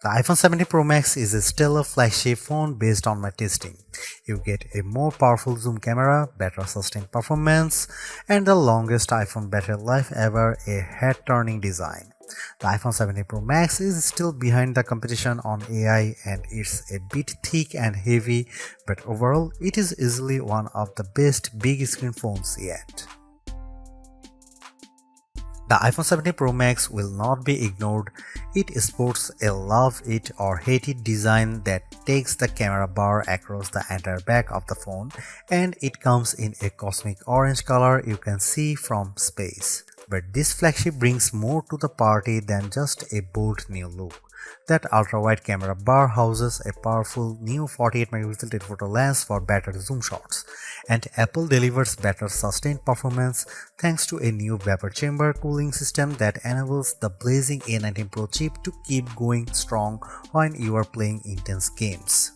The iPhone 17 Pro Max is a stellar flagship phone based on my testing. You get a more powerful zoom camera, better sustained performance, and the longest iPhone battery life ever, a head-turning design. The iPhone 17 Pro Max is still behind the competition on AI and it's a bit thick and heavy, but overall it is easily one of the best big screen phones yet. The iPhone 17 Pro Max will not be ignored. It sports a love it or hate it design that takes the camera bar across the entire back of the phone, and it comes in a cosmic orange color you can see from space. But this flagship brings more to the party than just a bold new look. That ultra-wide camera bar houses a powerful new 48MP telephoto lens for better zoom shots, and Apple delivers better sustained performance thanks to a new vapor chamber cooling system that enables the blazing A19 Pro chip to keep going strong when you are playing intense games.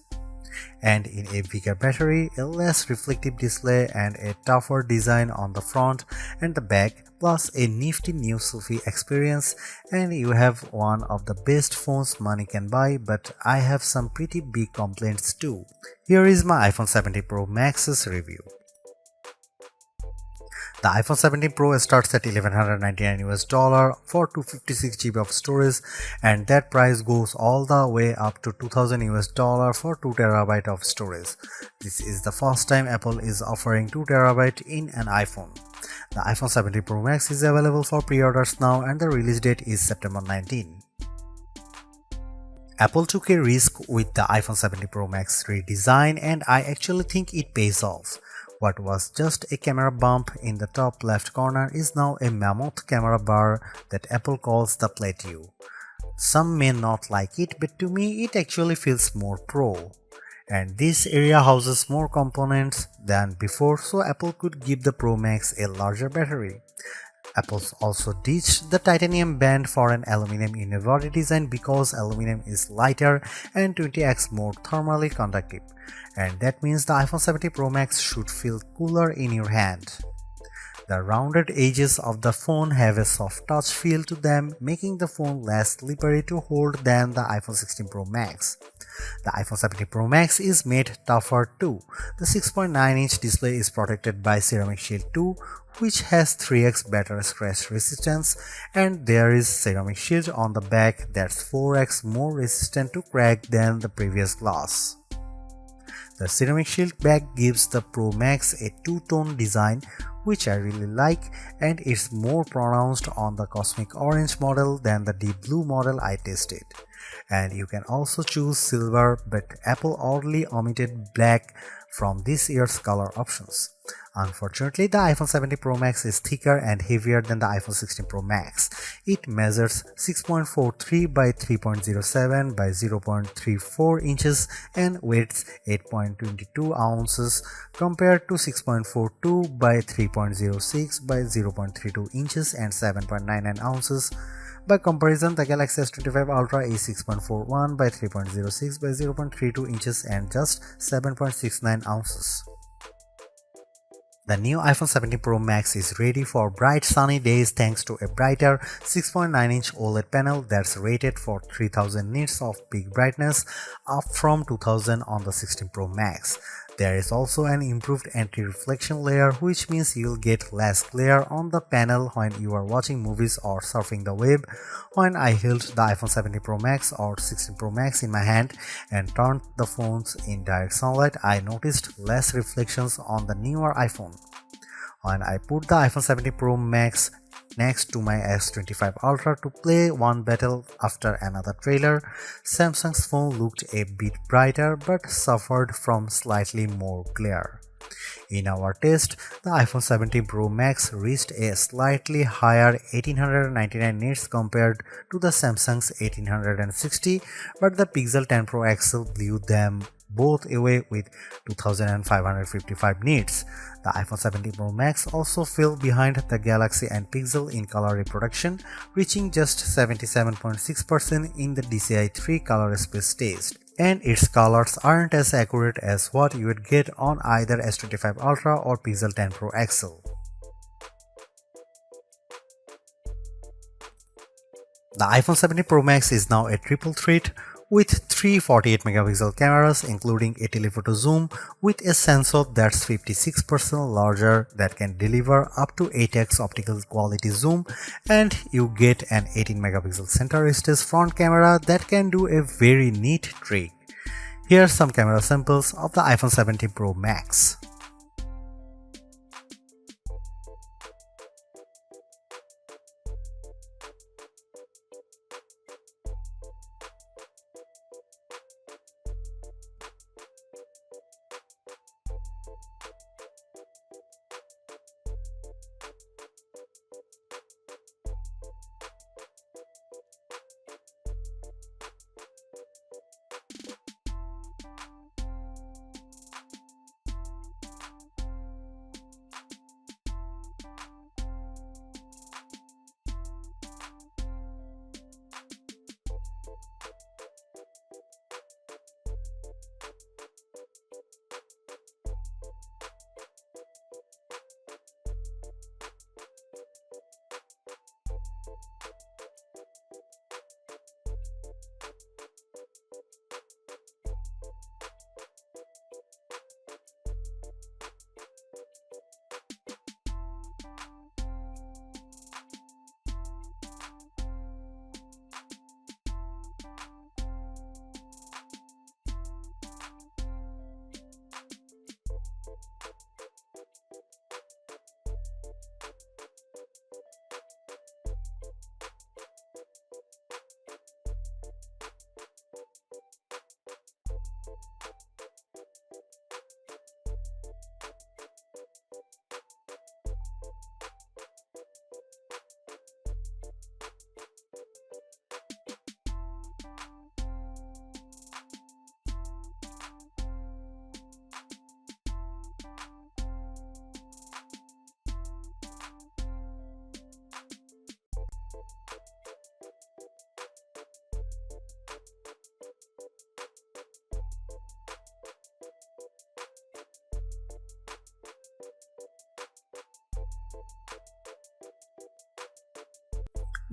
And in a bigger battery, a less reflective display and a tougher design on the front and the back, plus a nifty new selfie experience, and you have one of the best phones money can buy, but I have some pretty big complaints too. Here is my iPhone 17 Pro Max's review. The iPhone 17 Pro starts at $1,199 for 256GB of storage, and that price goes all the way up to $2,000 for 2TB of storage. This is the first time Apple is offering 2TB in an iPhone. The iPhone 17 Pro Max is available for pre-orders now and the release date is September 19. Apple took a risk with the iPhone 17 Pro Max redesign, and I actually think it pays off. What was just a camera bump in the top left corner is now a mammoth camera bar that Apple calls the plateau. Some may not like it, but to me it actually feels more pro. And this area houses more components than before, so Apple could give the Pro Max a larger battery. Apple also ditched the titanium band for an aluminum unibody design because aluminum is lighter and 20x more thermally conductive, and that means the iPhone 17 Pro Max should feel cooler in your hand. The rounded edges of the phone have a soft touch feel to them, making the phone less slippery to hold than the iPhone 16 Pro Max. The iPhone 17 Pro Max is made tougher too. The 6.9-inch display is protected by Ceramic Shield 2, which has 3x better scratch resistance, and there is Ceramic Shield on the back that's 4x more resistant to crack than the previous glass. The Ceramic Shield back gives the Pro Max a two-tone design, which I really like, and it's more pronounced on the Cosmic Orange model than the Deep Blue model I tested. And you can also choose silver, but Apple oddly omitted black from this year's color options. Unfortunately, the iPhone 17 Pro Max is thicker and heavier than the iPhone 16 Pro Max. It measures 6.43 by 3.07 by 0.34 inches and weighs 8.22 ounces compared to 6.42 by 3.06 by 0.32 inches and 7.99 ounces. By comparison, the Galaxy S25 Ultra is 6.41 by 3.06 by 0.32 inches and just 7.69 ounces. The new iPhone 17 Pro Max is ready for bright sunny days thanks to a brighter 6.9-inch OLED panel that's rated for 3000 nits of peak brightness, up from 2000 on the 16 Pro Max. There is also an improved anti-reflection layer, which means you'll get less glare on the panel when you are watching movies or surfing the web. When I held the iPhone 17 Pro Max or 16 Pro Max in my hand and turned the phones in direct sunlight, I noticed less reflections on the newer iPhone. When I put the iPhone 17 Pro Max next to my S25 Ultra to play one battle after another trailer, Samsung's phone looked a bit brighter but suffered from slightly more glare. In our test, the iPhone 17 Pro Max reached a slightly higher 1899 nits compared to the Samsung's 1860, but the Pixel 10 Pro XL blew them both away with 2555 nits. The iPhone 17 Pro Max also fell behind the Galaxy and Pixel in color reproduction, reaching just 77.6% in the DCI-3 color space test. And its colors aren't as accurate as what you would get on either S25 Ultra or Pixel 10 Pro XL. The iPhone 17 Pro Max is now a triple threat with three 48 megapixel cameras including a telephoto zoom with a sensor that's 56% larger that can deliver up to 8x optical quality zoom, and you get an 18 megapixel center stage front camera that can do a very neat trick. Here are some camera samples of the iPhone 17 Pro Max.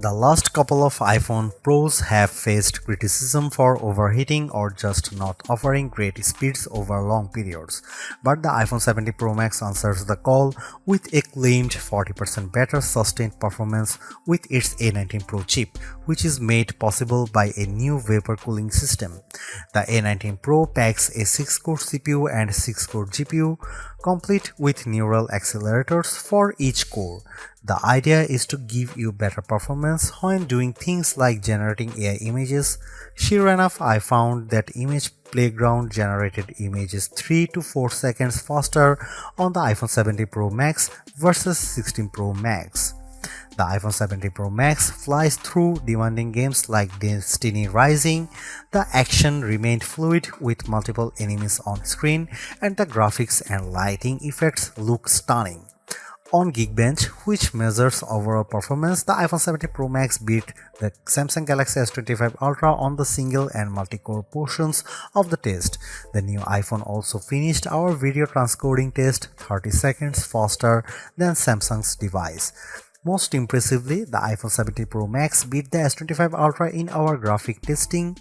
The last couple of iPhone Pros have faced criticism for overheating or just not offering great speeds over long periods, but the iPhone 17 Pro Max answers the call with a claimed 40% better sustained performance with its A19 Pro chip, which is made possible by a new vapor cooling system. The A19 Pro packs a 6-core CPU and 6-core GPU, complete with neural accelerators for each core. The idea is to give you better performance when doing things like generating AI images. Sure enough, I found that Image Playground generated images 3 to 4 seconds faster on the iPhone 17 Pro Max versus 16 Pro Max. The iPhone 17 Pro Max flies through demanding games like Destiny Rising. The action remained fluid with multiple enemies on screen, and the graphics and lighting effects look stunning. On Geekbench, which measures overall performance, the iPhone 17 Pro Max beat the Samsung Galaxy S25 Ultra on the single and multi-core portions of the test. The new iPhone also finished our video transcoding test 30 seconds faster than Samsung's device. Most impressively, the iPhone 17 Pro Max beat the S25 Ultra in our graphic testing.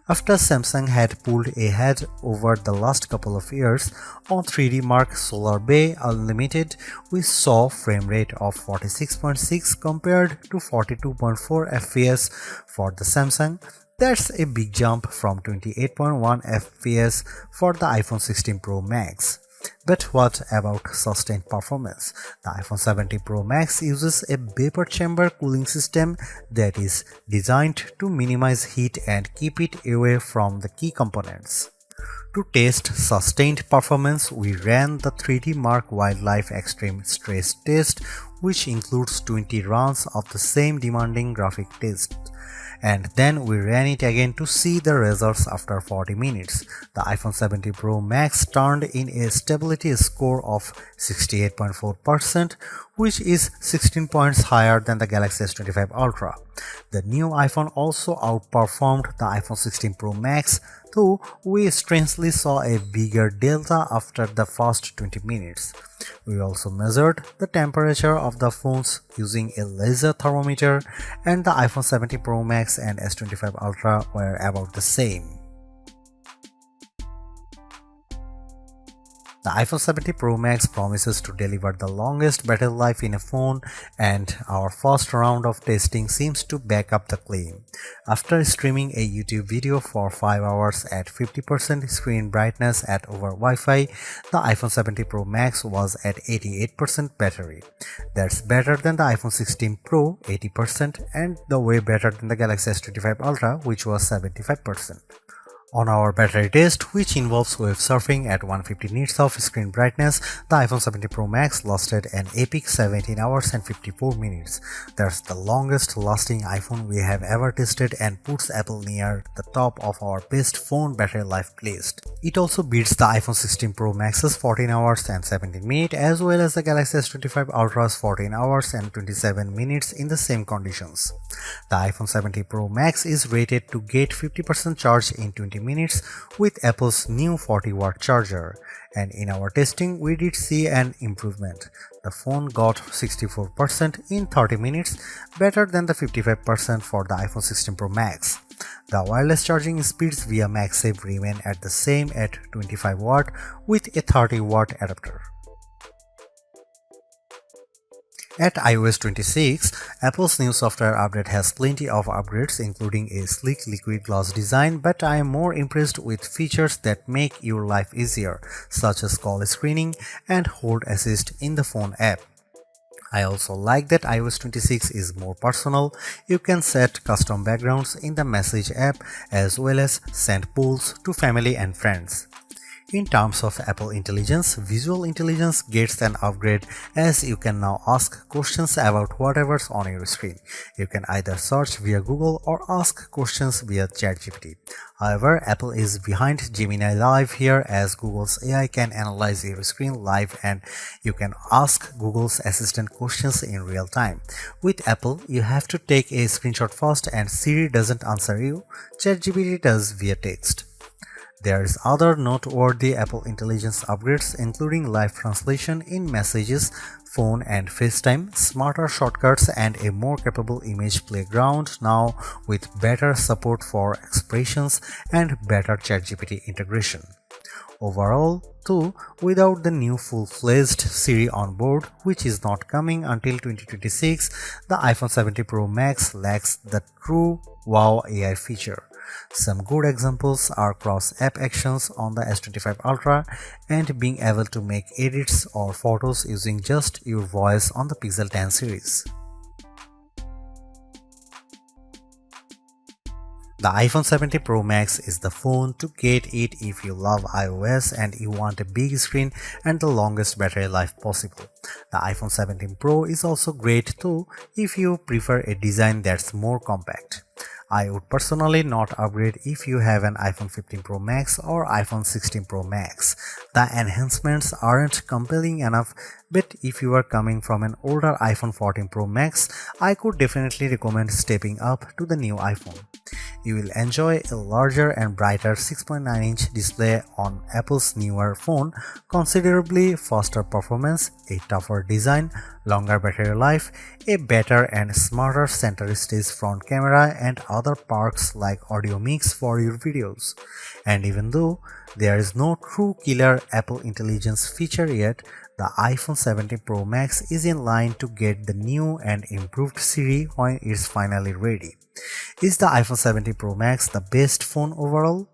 After Samsung had pulled ahead over the last couple of years on 3D Mark Solar Bay Unlimited, we saw frame rate of 46.6 compared to 42.4 FPS for the Samsung. That's a big jump from 28.1 FPS for the iPhone 16 Pro Max. But what about sustained performance? The iPhone 17 Pro Max uses a vapor chamber cooling system that is designed to minimize heat and keep it away from the key components. To test sustained performance, we ran the 3D Mark Wildlife Extreme Stress Test, which includes 20 runs of the same demanding graphic test. And then we ran it again to see the results after 40 minutes. The iPhone 17 Pro Max turned in a stability score of 68.4%, which is 16 points higher than the Galaxy S25 Ultra. The new iPhone also outperformed the iPhone 16 Pro Max, though we strangely saw a bigger delta after the first 20 minutes. We also measured the temperature of the phones using a laser thermometer, and the iPhone 17 Pro Max and S25 Ultra were about the same. The iPhone 17 Pro Max promises to deliver the longest battery life in a phone, and our first round of testing seems to back up the claim. After streaming a YouTube video for 5 hours at 50% screen brightness at over Wi-Fi, the iPhone 17 Pro Max was at 88% battery. That's better than the iPhone 16 Pro 80% and the way better than the Galaxy S25 Ultra, which was 75%. On our battery test, which involves web surfing at 150 nits of screen brightness, the iPhone 17 Pro Max lasted an epic 17 hours and 54 minutes. That's the longest lasting iPhone we have ever tested and puts Apple near the top of our best phone battery life list. It also beats the iPhone 16 Pro Max's 14 hours and 17 minutes as well as the Galaxy S25 Ultra's 14 hours and 27 minutes in the same conditions. The iPhone 17 Pro Max is rated to get 50% charge in 20 minutes with Apple's new 40-watt charger, and in our testing we did see an improvement. The phone got 64% in 30 minutes, better than the 55% for the iPhone 16 Pro Max. The wireless charging speeds via MagSafe remain at the same at 25 watt with a 30-watt adapter. At iOS 26, Apple's new software update has plenty of upgrades including a sleek liquid glass design, but I am more impressed with features that make your life easier, such as call screening and hold assist in the phone app. I also like that iOS 26 is more personal. You can set custom backgrounds in the Message app as well as send polls to family and friends. In terms of Apple Intelligence, Visual Intelligence gets an upgrade as you can now ask questions about whatever's on your screen. You can either search via Google or ask questions via ChatGPT. However, Apple is behind Gemini Live here as Google's AI can analyze your screen live and you can ask Google's Assistant questions in real time. With Apple, you have to take a screenshot first and Siri doesn't answer you, ChatGPT does via text. There is other noteworthy Apple Intelligence upgrades including live translation in Messages, Phone and FaceTime, smarter shortcuts and a more capable image playground now with better support for expressions and better ChatGPT integration. Overall, though, without the new full-fledged Siri on board, which is not coming until 2026, the iPhone 17 Pro Max lacks the true wow AI feature. Some good examples are cross-app actions on the S25 Ultra and being able to make edits or photos using just your voice on the Pixel 10 series. The iPhone 17 Pro Max is the phone to get it if you love iOS and you want a big screen and the longest battery life possible. The iPhone 17 Pro is also great too if you prefer a design that's more compact. I would personally not upgrade if you have an iPhone 15 Pro Max or iPhone 16 Pro Max. The enhancements aren't compelling enough, but if you are coming from an older iPhone 14 Pro Max, I could definitely recommend stepping up to the new iPhone. You will enjoy a larger and brighter 6.9-inch display on Apple's newer phone, considerably faster performance, a tougher design, longer battery life, a better and smarter center stage front camera and other perks like audio mix for your videos. And even though there is no true killer Apple Intelligence feature yet, the iPhone 17 Pro Max is in line to get the new and improved Siri when it's finally ready. Is the iPhone 17 Pro Max the best phone overall?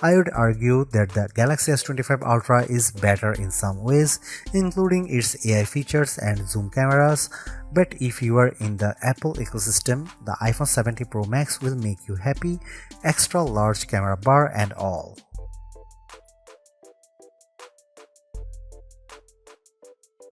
I would argue that the Galaxy S25 Ultra is better in some ways, including its AI features and zoom cameras, but if you are in the Apple ecosystem, the iPhone 17 Pro Max will make you happy, extra large camera bar and all.